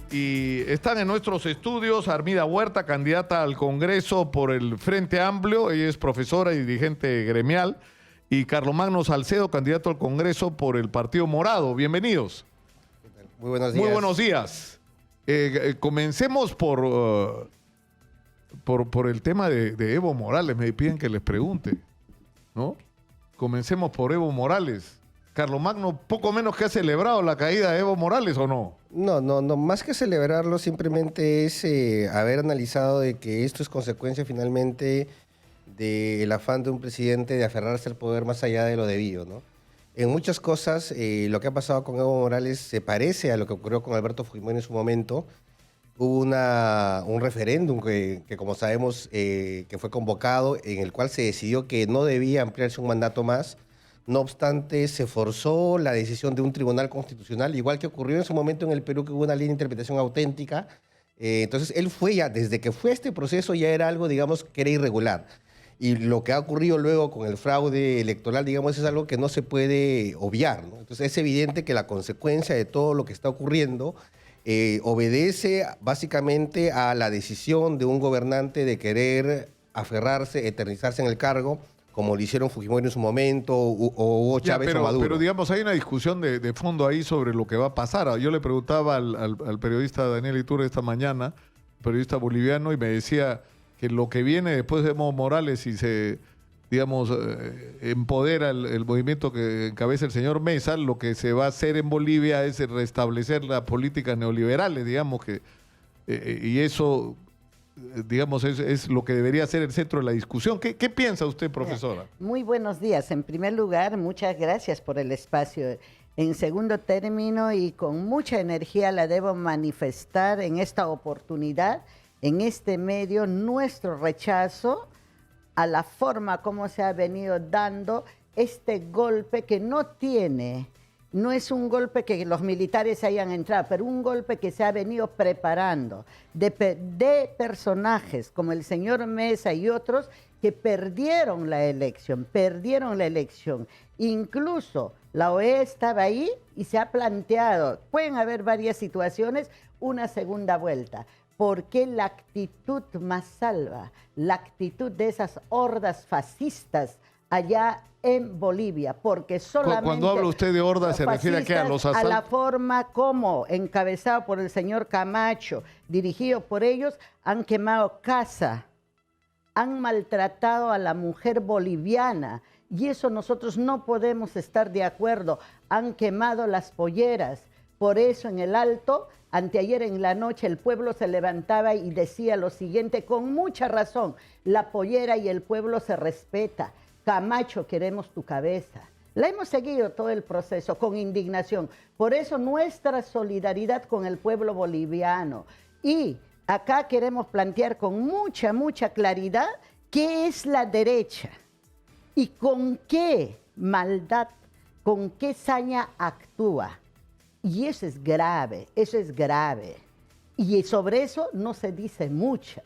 Y están en nuestros estudios Armida Huerta, candidata al Congreso por el Frente Amplio. Ella es profesora y dirigente gremial. Y Carlomagno Salcedo, candidato al Congreso por el Partido Morado. Bienvenidos. Muy buenos días. Muy buenos días. Comencemos por el tema de Evo Morales. Me piden que les pregunte, ¿no? Comencemos por Evo Morales. Carlomagno, poco menos que ha celebrado la caída de Evo Morales, ¿o no? No, más que celebrarlo, simplemente es haber analizado de que esto es consecuencia finalmente del afán de un presidente de aferrarse al poder más allá de lo debido, ¿no? En muchas cosas, lo que ha pasado con Evo Morales se parece a lo que ocurrió con Alberto Fujimori en su momento. Hubo un referéndum que como sabemos, que fue convocado, en el cual se decidió que no debía ampliarse un mandato más. No obstante, se forzó la decisión de un tribunal constitucional, igual que ocurrió en su momento en el Perú, que hubo una ley de interpretación auténtica. Entonces, él fue ya, desde que fue este proceso, ya era algo, digamos, que era irregular. Y lo que ha ocurrido luego con el fraude electoral, digamos, es algo que no se puede obviar, ¿no? Entonces, es evidente que la consecuencia de todo lo que está ocurriendo obedece básicamente a la decisión de un gobernante de querer aferrarse, eternizarse en el cargo, como lo hicieron Fujimori en su momento, o Hugo Chávez o Maduro. Pero digamos, hay una discusión de fondo ahí sobre lo que va a pasar. Yo le preguntaba al periodista Daniel Iturbe esta mañana, periodista boliviano, y me decía que lo que viene después de Evo Morales y se, digamos, empodera el movimiento que encabeza el señor Mesa, lo que se va a hacer en Bolivia es restablecer las políticas neoliberales, digamos, y eso, digamos, es lo que debería ser el centro de la discusión. ¿Qué piensa usted, profesora? Muy buenos días. En primer lugar, muchas gracias por el espacio. En segundo término, y con mucha energía la debo manifestar en esta oportunidad, en este medio, nuestro rechazo a la forma como se ha venido dando este golpe que no es un golpe que los militares hayan entrado, pero un golpe que se ha venido preparando de personajes como el señor Mesa y otros que perdieron la elección. Incluso la OEA estaba ahí y se ha planteado, pueden haber varias situaciones, una segunda vuelta. Porque la actitud más salva, la actitud de esas hordas fascistas allá en Bolivia, porque solamente... Cuando habla usted de hordas, ¿se refiere a qué? ¿A los asaltos? A la forma como, encabezado por el señor Camacho, dirigido por ellos, han quemado casa, han maltratado a la mujer boliviana, y eso nosotros no podemos estar de acuerdo. Han quemado las polleras. Por eso en el Alto, anteayer en la noche, el pueblo se levantaba y decía lo siguiente, con mucha razón: la pollera y el pueblo se respeta. Camacho, queremos tu cabeza. La hemos seguido todo el proceso con indignación. Por eso nuestra solidaridad con el pueblo boliviano. Y acá queremos plantear con mucha claridad qué es la derecha y con qué maldad, con qué saña actúa. Y eso es grave, Y sobre eso no se dice mucho.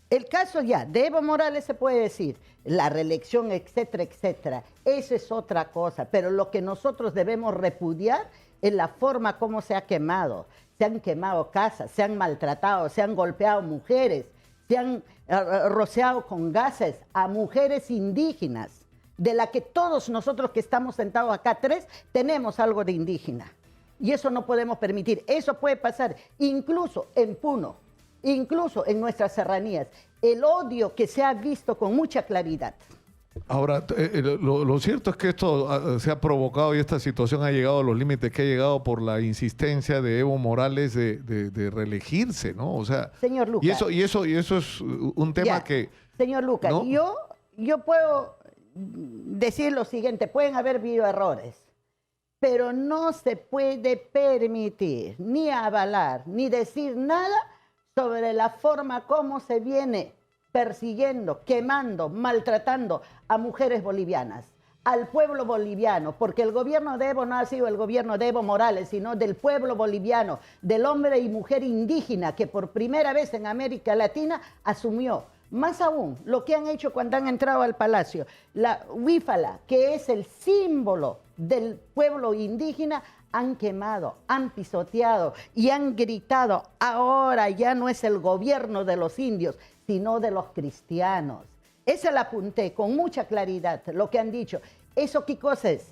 El caso ya de Evo Morales se puede decir, la reelección, etcétera, etcétera. Eso es otra cosa. Pero lo que nosotros debemos repudiar es la forma como se ha quemado. Se han quemado casas, se han maltratado, se han golpeado mujeres, se han rociado con gases a mujeres indígenas, de la que todos nosotros que estamos sentados acá, tres, tenemos algo de indígena. Y eso no podemos permitir. Eso puede pasar incluso en Puno, incluso en nuestras serranías. El odio que se ha visto con mucha claridad. Ahora, lo cierto es que esto se ha provocado y esta situación ha llegado a los límites que ha llegado por la insistencia de Evo Morales de reelegirse, ¿no? O sea, señor Lucas, y eso es un tema ya, que... Señor Lucas, ¿no? yo puedo decir lo siguiente, pueden haber habido errores, pero no se puede permitir ni avalar ni decir nada sobre la forma como se viene persiguiendo, quemando, maltratando a mujeres bolivianas, al pueblo boliviano, porque el gobierno de Evo no ha sido el gobierno de Evo Morales, sino del pueblo boliviano, del hombre y mujer indígena que por primera vez en América Latina asumió Más aún, lo que han hecho cuando han entrado al palacio, la huífala, que es el símbolo del pueblo indígena, han quemado, han pisoteado y han gritado, ahora ya no es el gobierno de los indios, sino de los cristianos. Esa la apunté con mucha claridad, lo que han dicho. ¿Eso qué cosa es?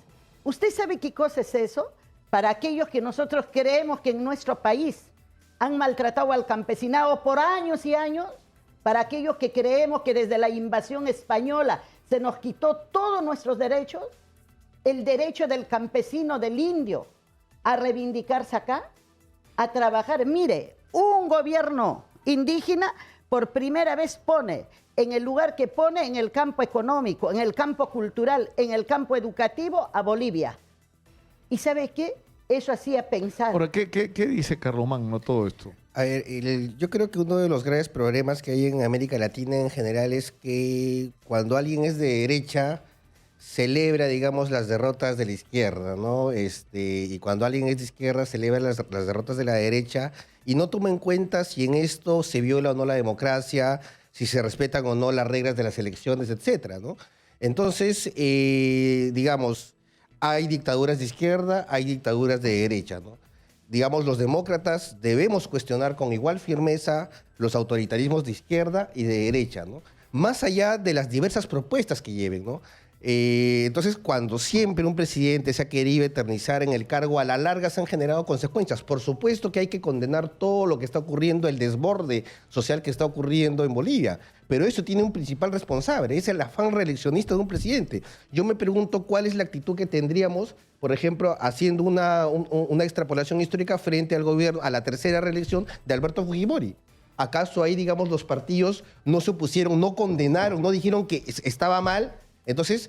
¿Usted sabe qué cosa es eso? Para aquellos que nosotros creemos que en nuestro país han maltratado al campesinado por años y años, para aquellos que creemos que desde la invasión española se nos quitó todos nuestros derechos, el derecho del campesino, del indio, a reivindicarse acá, a trabajar. Mire, un gobierno indígena por primera vez pone en el lugar que pone en el campo económico, en el campo cultural, en el campo educativo a Bolivia. ¿Y sabe qué? Eso hacía pensar. Ahora, ¿qué dice Carlomagno todo esto? A ver, yo creo que uno de los graves problemas que hay en América Latina en general es que cuando alguien es de derecha, celebra, digamos, las derrotas de la izquierda, ¿no? Y cuando alguien es de izquierda, celebra las derrotas de la derecha y no toma en cuenta si en esto se viola o no la democracia, si se respetan o no las reglas de las elecciones, etcétera, ¿no? Entonces, digamos, hay dictaduras de izquierda, hay dictaduras de derecha, ¿no? Digamos, los demócratas debemos cuestionar con igual firmeza los autoritarismos de izquierda y de derecha, ¿no? Más allá de las diversas propuestas que lleven, ¿no? Entonces, cuando siempre un presidente se ha querido eternizar en el cargo, a la larga se han generado consecuencias. Por supuesto que hay que condenar todo lo que está ocurriendo, el desborde social que está ocurriendo en Bolivia, pero eso tiene un principal responsable, es el afán reeleccionista de un presidente. Yo me pregunto cuál es la actitud que tendríamos, por ejemplo, haciendo una extrapolación histórica frente al gobierno, a la tercera reelección de Alberto Fujimori. ¿Acaso ahí, digamos, los partidos no se opusieron, no condenaron, no dijeron que estaba mal? Entonces,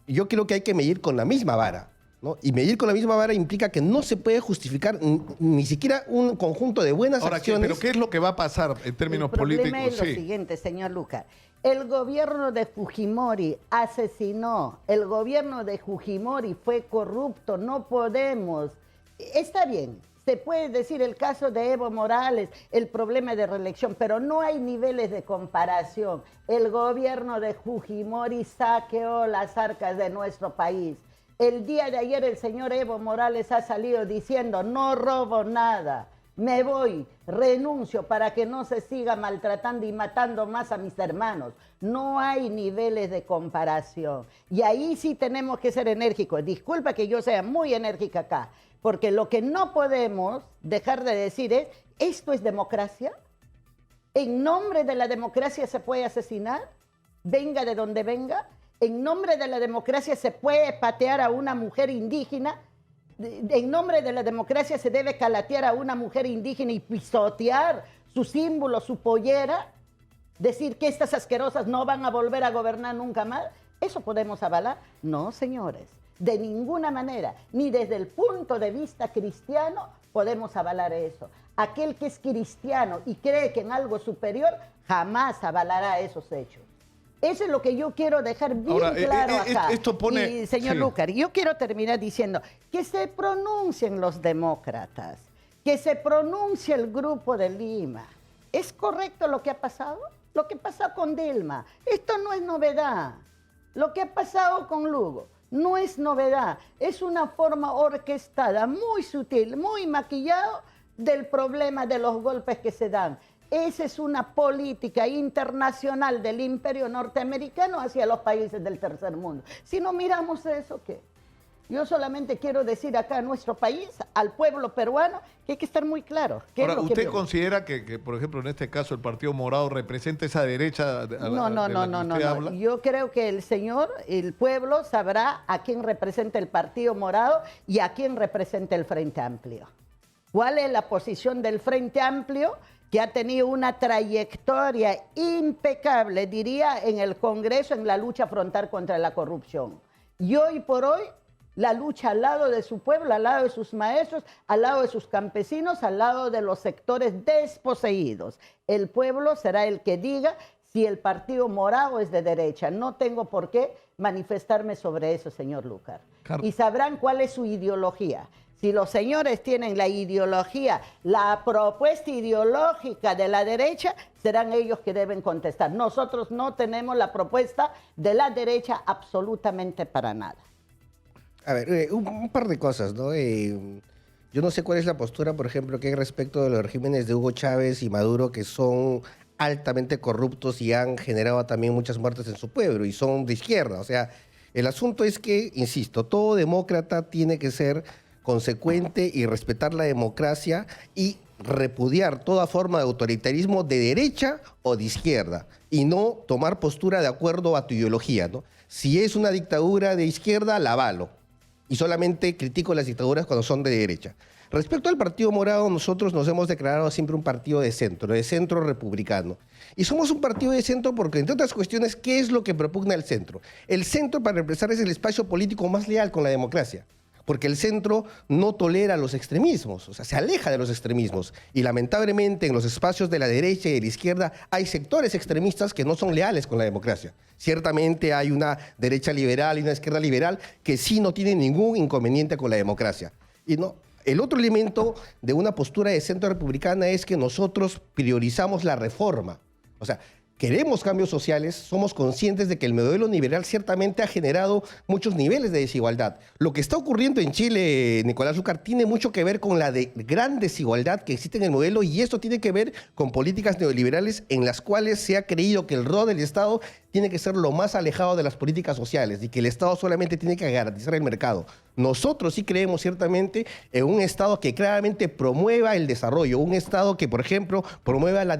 yo creo que hay que medir con la misma vara, ¿no? Y medir con la misma vara implica que no se puede justificar ni siquiera un conjunto de buenas acciones. ¿Pero qué es lo que va a pasar en términos políticos? El problema es lo siguiente, señor Luca. El gobierno de Fujimori asesinó, el gobierno de Fujimori fue corrupto, no podemos. Está bien, se puede decir el caso de Evo Morales, el problema de reelección, pero no hay niveles de comparación. El gobierno de Fujimori saqueó las arcas de nuestro país. El día de ayer el señor Evo Morales ha salido diciendo, no robo nada, me voy, renuncio para que no se siga maltratando y matando más a mis hermanos. No hay niveles de comparación. Y ahí sí tenemos que ser enérgicos. Disculpa que yo sea muy enérgica acá, porque lo que no podemos dejar de decir es, ¿esto es democracia? ¿En nombre de la democracia se puede asesinar? Venga de donde venga. ¿En nombre de la democracia se puede patear a una mujer indígena? ¿En nombre de la democracia se debe calatear a una mujer indígena y pisotear su símbolo, su pollera? ¿Decir que estas asquerosas no van a volver a gobernar nunca más? ¿Eso podemos avalar? No, señores. De ninguna manera, ni desde el punto de vista cristiano podemos avalar eso. Aquel que es cristiano y cree que en algo superior jamás avalará esos hechos. Eso es lo que yo quiero dejar bien claro acá. Esto pone... Y, señor Lucar, yo quiero terminar diciendo que se pronuncien los demócratas, que se pronuncie el Grupo de Lima. ¿Es correcto lo que ha pasado? Lo que pasó con Dilma. Esto no es novedad. Lo que ha pasado con Lugo no es novedad. Es una forma orquestada, muy sutil, muy maquillado del problema de los golpes que se dan. Esa es una política internacional del imperio norteamericano hacia los países del tercer mundo. Si no miramos eso, ¿qué? Yo solamente quiero decir acá a nuestro país, al pueblo peruano, que hay que estar muy claro. Ahora, ¿usted considera que, por ejemplo, en este caso, el Partido Morado representa esa derecha No. Yo creo que el pueblo sabrá a quién representa el Partido Morado y a quién representa el Frente Amplio. ¿Cuál es la posición del Frente Amplio, que ha tenido una trayectoria impecable, diría, en el Congreso, en la lucha frontal contra la corrupción? Y hoy por hoy, la lucha al lado de su pueblo, al lado de sus maestros, al lado de sus campesinos, al lado de los sectores desposeídos. El pueblo será el que diga si el Partido Morado es de derecha. No tengo por qué manifestarme sobre eso, señor Lucar. Y sabrán cuál es su ideología. Si los señores tienen la ideología, la propuesta ideológica de la derecha, serán ellos que deben contestar. Nosotros no tenemos la propuesta de la derecha absolutamente para nada. A ver, un par de cosas, ¿no? Yo no sé cuál es la postura, por ejemplo, que hay respecto de los regímenes de Hugo Chávez y Maduro, que son altamente corruptos y han generado también muchas muertes en su pueblo y son de izquierda. O sea, el asunto es que, insisto, todo demócrata tiene que ser consecuente y respetar la democracia y repudiar toda forma de autoritarismo de derecha o de izquierda y no tomar postura de acuerdo a tu ideología, ¿no? Si es una dictadura de izquierda, la avalo y solamente critico las dictaduras cuando son de derecha. Respecto al Partido Morado, nosotros nos hemos declarado siempre un partido de centro republicano. Y somos un partido de centro porque, entre otras cuestiones, ¿qué es lo que propugna el centro? El centro, para empezar, es el espacio político más leal con la democracia. Porque el centro no tolera los extremismos, o sea, se aleja de los extremismos. Y lamentablemente en los espacios de la derecha y de la izquierda hay sectores extremistas que no son leales con la democracia. Ciertamente hay una derecha liberal y una izquierda liberal que sí no tienen ningún inconveniente con la democracia. Y no, el otro elemento de una postura de centro republicana es que nosotros priorizamos la reforma. O sea, queremos cambios sociales, somos conscientes de que el modelo liberal ciertamente ha generado muchos niveles de desigualdad. Lo que está ocurriendo en Chile, Nicolás Lucar, tiene mucho que ver con la gran desigualdad que existe en el modelo y esto tiene que ver con políticas neoliberales en las cuales se ha creído que el rol del Estado tiene que ser lo más alejado de las políticas sociales y que el Estado solamente tiene que garantizar el mercado. Nosotros sí creemos ciertamente en un Estado que claramente promueva el desarrollo, un Estado que, por ejemplo, promueva la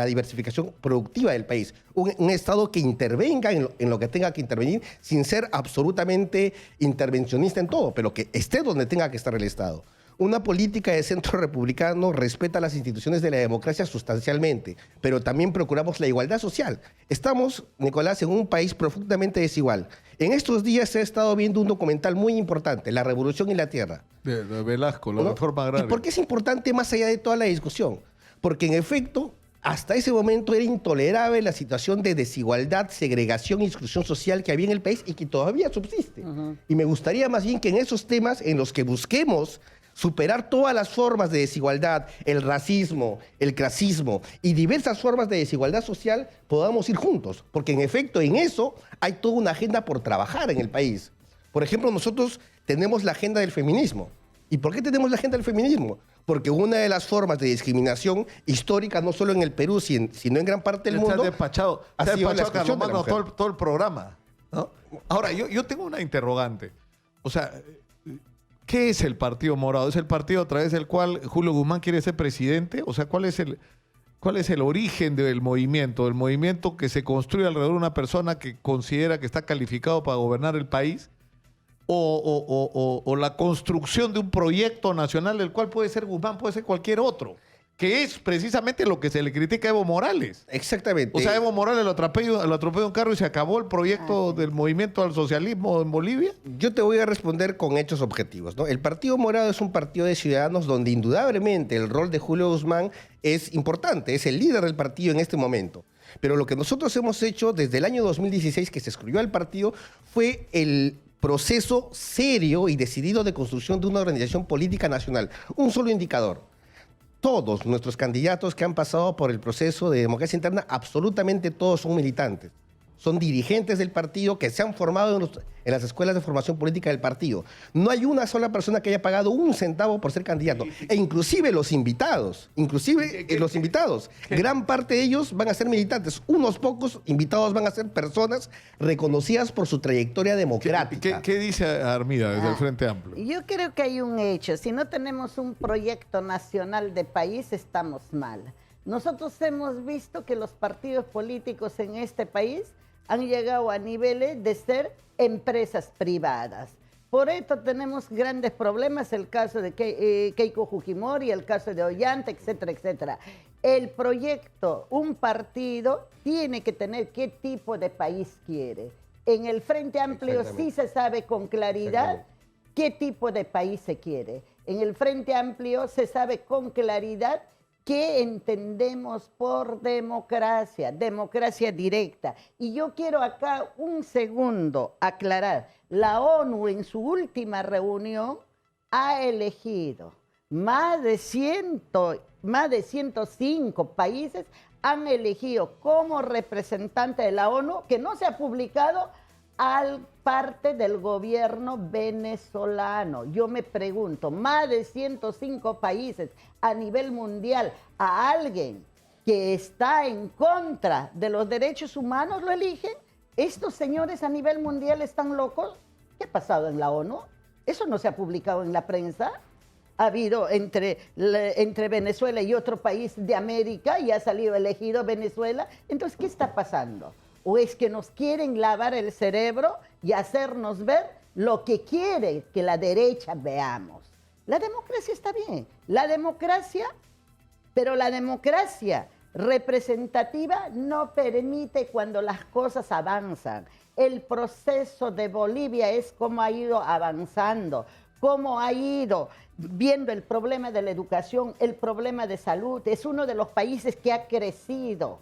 diversificación productiva del país, un Estado que intervenga en lo que tenga que intervenir sin ser absolutamente intervencionista en todo, pero que esté donde tenga que estar el Estado. Una política de centro republicano respeta las instituciones de la democracia sustancialmente, pero también procuramos la igualdad social. Estamos, Nicolás, en un país profundamente desigual. En estos días se ha estado viendo un documental muy importante, La Revolución y la Tierra. De Velasco, la reforma agraria. ¿Y por qué es importante más allá de toda la discusión? Porque en efecto, hasta ese momento era intolerable la situación de desigualdad, segregación y exclusión social que había en el país y que todavía subsiste. Y me gustaría más bien que en esos temas en los que busquemos superar todas las formas de desigualdad, el racismo, el clasismo y diversas formas de desigualdad social, podamos ir juntos. Porque en efecto, en eso hay toda una agenda por trabajar en el país. Por ejemplo, nosotros tenemos la agenda del feminismo. ¿Y por qué tenemos la agenda del feminismo? Porque una de las formas de discriminación histórica, no solo en el Perú, sino en gran parte del mundo, despachado, ha sido la exclusión de la mujer. todo el programa, ¿no? Ahora, yo tengo una interrogante. O sea, ¿qué es el Partido Morado? ¿Es el partido a través del cual Julio Guzmán quiere ser presidente? O sea, ¿cuál es el origen del movimiento? ¿El movimiento que se construye alrededor de una persona que considera que está calificado para gobernar el país? ¿O la construcción de un proyecto nacional del cual puede ser Guzmán, puede ser cualquier otro? Que es precisamente lo que se le critica a Evo Morales. Exactamente. O sea, Evo Morales lo atropelló un carro y se acabó el proyecto del movimiento al socialismo en Bolivia. Yo te voy a responder con hechos objetivos, ¿no? El Partido Morado es un partido de ciudadanos donde indudablemente el rol de Julio Guzmán es importante, es el líder del partido en este momento. Pero lo que nosotros hemos hecho desde el año 2016 que se excluyó al partido fue el proceso serio y decidido de construcción de una organización política nacional. Un solo indicador. Todos nuestros candidatos que han pasado por el proceso de democracia interna, absolutamente todos son militantes. Son dirigentes del partido que se han formado en las escuelas de formación política del partido. No hay una sola persona que haya pagado un centavo por ser candidato. E inclusive los invitados, gran parte de ellos van a ser militantes. Unos pocos invitados van a ser personas reconocidas por su trayectoria democrática. ¿Qué dice Armida desde el Frente Amplio? Yo creo que hay un hecho. Si no tenemos un proyecto nacional de país, estamos mal. Nosotros hemos visto que los partidos políticos en este país han llegado a niveles de ser empresas privadas. Por esto tenemos grandes problemas, el caso de Keiko Fujimori, el caso de Ollanta, etcétera, etcétera. El proyecto, un partido, tiene que tener qué tipo de país quiere. En el Frente Amplio sí se sabe con claridad qué tipo de país se quiere. En el Frente Amplio se sabe con claridad ¿Qué entendemos por democracia? Democracia directa. Y yo quiero acá un segundo aclarar. La ONU en su última reunión ha elegido más de 105 países han elegido como representante de la ONU, que no se ha publicado, al parte del gobierno venezolano. Yo me pregunto, más de 105 países a nivel mundial, a alguien que está en contra de los derechos humanos lo eligen. ¿Estos señores a nivel mundial están locos? ¿Qué ha pasado en la ONU? ¿Eso no se ha publicado en la prensa? Ha habido entre Venezuela y otro país de América y ha salido elegido Venezuela. Entonces, ¿qué está pasando? ¿O es que nos quieren lavar el cerebro y hacernos ver lo que quiere que la derecha veamos? La democracia está bien, pero la democracia representativa no permite cuando las cosas avanzan. El proceso de Bolivia es cómo ha ido avanzando, cómo ha ido viendo el problema de la educación, el problema de salud. Es uno de los países que ha crecido.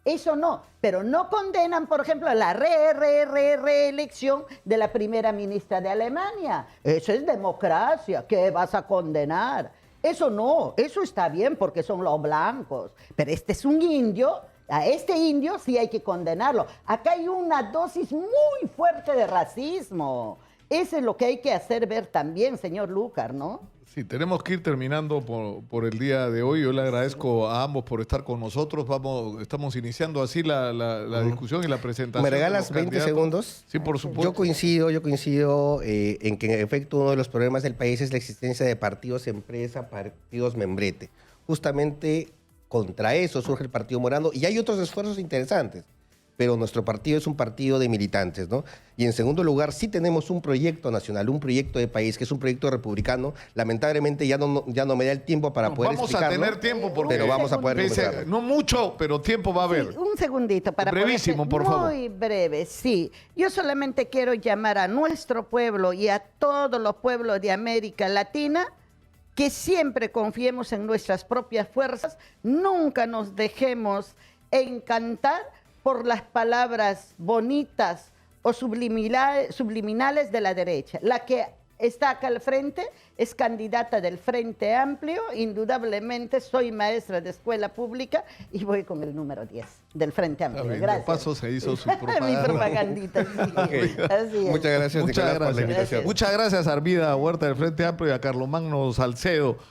Eso no, pero no condenan, por ejemplo, la reelección de la primera ministra de Alemania. Eso es democracia, ¿qué vas a condenar? Eso no, eso está bien porque son los blancos, pero este es un indio, a este indio sí hay que condenarlo. Acá hay una dosis muy fuerte de racismo. Eso es lo que hay que hacer ver también, señor Lucar, ¿no? Sí, tenemos que ir terminando por el día de hoy. Yo le agradezco a ambos por estar con nosotros. Estamos iniciando así la discusión y la presentación. ¿Me regalas 20 segundos? Sí, por supuesto. Yo coincido en que en efecto uno de los problemas del país es la existencia de partidos empresa, partidos membrete. Justamente contra eso surge el Partido Morado y hay otros esfuerzos interesantes. Pero nuestro partido es un partido de militantes, ¿no? Y en segundo lugar, sí tenemos un proyecto nacional, un proyecto de país, que es un proyecto republicano. Lamentablemente ya no me da el tiempo para poder explicarlo. Vamos a tener tiempo, pero vamos a poder comenzar. No mucho, pero tiempo va a haber. Sí, un segundito para brevísimo, por favor. Muy breve, sí. Yo solamente quiero llamar a nuestro pueblo y a todos los pueblos de América Latina que siempre confiemos en nuestras propias fuerzas, nunca nos dejemos encantar por las palabras bonitas o subliminales de la derecha. La que está acá al frente es candidata del Frente Amplio. Indudablemente soy maestra de escuela pública y voy con el número 10 del Frente Amplio. Gracias. De paso se hizo su propaganda. Mi propagandita, sí. Okay. Así es. Muchas gracias, Nicolás, por la invitación. Muchas gracias a Armida Huerta del Frente Amplio y a Carlomagno Salcedo